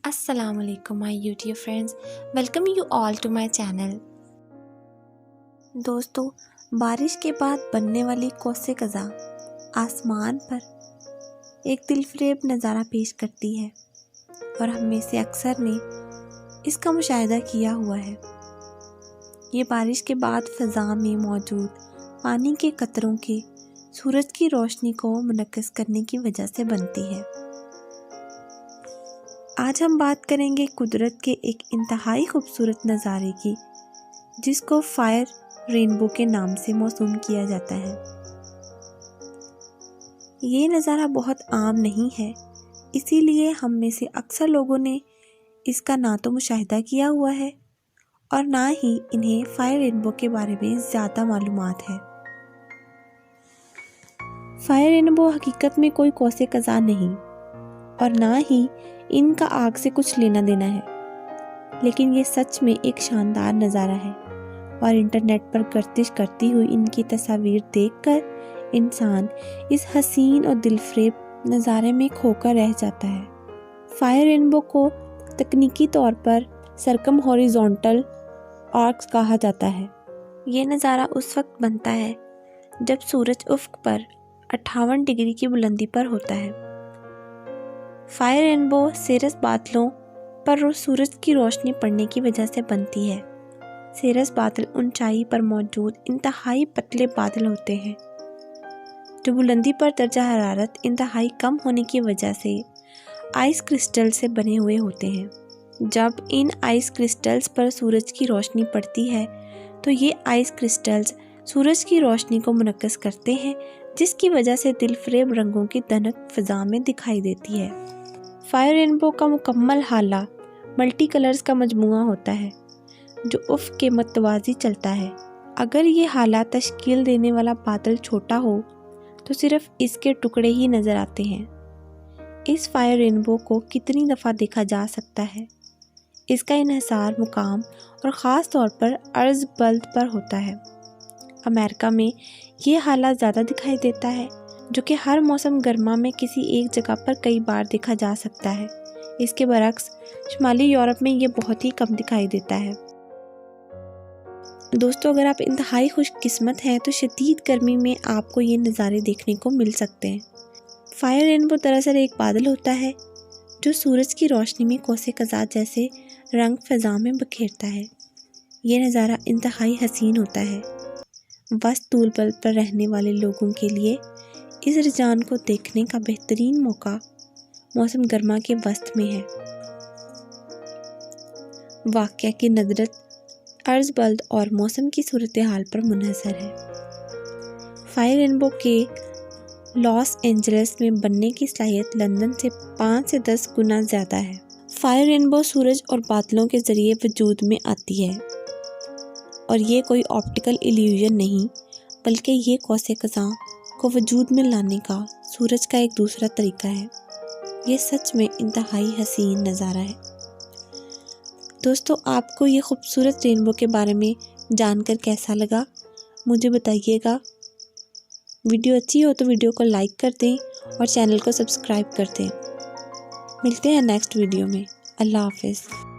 Assalamualaikum my YouTube friends, welcome you all to my channel। दोस्तों, बारिश के बाद बनने वाली कौसे कज़ा आसमान पर एक दिलफरेब नज़ारा पेश करती है और हम में से अक्सर ने इसका मुशाहिदा किया हुआ है। ये बारिश के बाद फ़ज़ा में मौजूद पानी के कतरों के सूरज की रोशनी को मुनक्किस करने की वजह से बनती है। आज हम बात करेंगे कुदरत के एक इंतहाई खूबसूरत नज़ारे की, जिसको फायर रेनबो के नाम से मौसूम किया जाता है। ये नज़ारा बहुत आम नहीं है, इसीलिए हम में से अक्सर लोगों ने इसका ना तो मुशाहिदा किया हुआ है और ना ही इन्हें फायर रेनबो के बारे में ज़्यादा मालूमात है। फायर रेनबो हकीकत में कोई कौसे कज़ा नहीं और ना ही इनका आग से कुछ लेना देना है, लेकिन ये सच में एक शानदार नज़ारा है और इंटरनेट पर गर्दिश करती हुई इनकी तस्वीर देखकर इंसान इस हसीन और दिलफरेब नज़ारे में खोकर रह जाता है। फायर रेनबो को तकनीकी तौर पर सरकम हॉरिजॉन्टल आर्क्स कहा जाता है। ये नज़ारा उस वक्त बनता है जब सूरज उफ़्क़ पर 58 डिग्री की बुलंदी पर होता है। फायर रेनबो सेरस बादलों पर सूरज की रोशनी पड़ने की वजह से बनती है। सेरस बादल ऊंचाई पर मौजूद इंतहाई पतले बादल होते हैं जो बुलंदी पर दर्जा हरारत इंतहाई कम होने की वजह से आइस क्रिस्टल से बने हुए होते हैं। जब इन आइस क्रिस्टल्स पर सूरज की रोशनी पड़ती है तो ये आइस क्रिस्टल्स सूरज की रोशनी को मुनक्किस करते हैं, जिसकी वजह से दिलफरेब रंगों की दनक फ़ज़ा में दिखाई देती है। फायर रेनबो का मुकम्मल हाला मल्टी कलर्स का मजमुआ होता है जो उफ़्क़ के मतवाज़ी चलता है। अगर ये हाला तश्कील देने वाला बादल छोटा हो तो सिर्फ इसके टुकड़े ही नज़र आते हैं। इस फायर रेनबो को कितनी दफ़ा देखा जा सकता है, इसका इन्हिसार मुकाम और ख़ास तौर पर अर्ज़ बल्द पर होता है। अमेरिका में ये हाला ज़्यादा दिखाई देता है, जो कि हर मौसम गर्मा में किसी एक जगह पर कई बार देखा जा सकता है। इसके बरक्स शुमाली यूरोप में ये बहुत ही कम दिखाई देता है। दोस्तों, अगर आप इंतहाई खुशकिस्मत हैं तो शदीद गर्मी में आपको ये नज़ारे देखने को मिल सकते हैं। फायर रेनबो दरअसल एक बादल होता है जो सूरज की रोशनी में कौसे कज़ा जैसे रंग फ़ज़ा में बखेरता है। ये नज़ारा इंतहाई हसीन होता है। वस्त तूल बल्ब पर रहने वाले लोगों के लिए इस रुझान को देखने का बेहतरीन मौका मौसम गर्मा के वस्त में है। वाक़या की नदरत अर्ज़ बल्द और मौसम की सूरत हाल पर मुनहसर है। फायर रेनबो के लॉस एंजल्स में बनने की सलाहियत लंदन से 5 से 10 गुना ज़्यादा है। फायर रेनबो सूरज और बादलों के ज़रिए वजूद में आती है और ये कोई ऑप्टिकल इल्यूजन नहीं, बल्कि ये कौसे कज़ा को वजूद में लाने का सूरज का एक दूसरा तरीका है। ये सच में इंतहाई हसीन नज़ारा है। दोस्तों, आपको ये खूबसूरत रेनबो के बारे में जानकर कैसा लगा, मुझे बताइएगा। वीडियो अच्छी हो तो वीडियो को लाइक कर दें और चैनल को सब्सक्राइब कर दें। मिलते हैं नेक्स्ट वीडियो में। अल्लाह हाफ़िज़।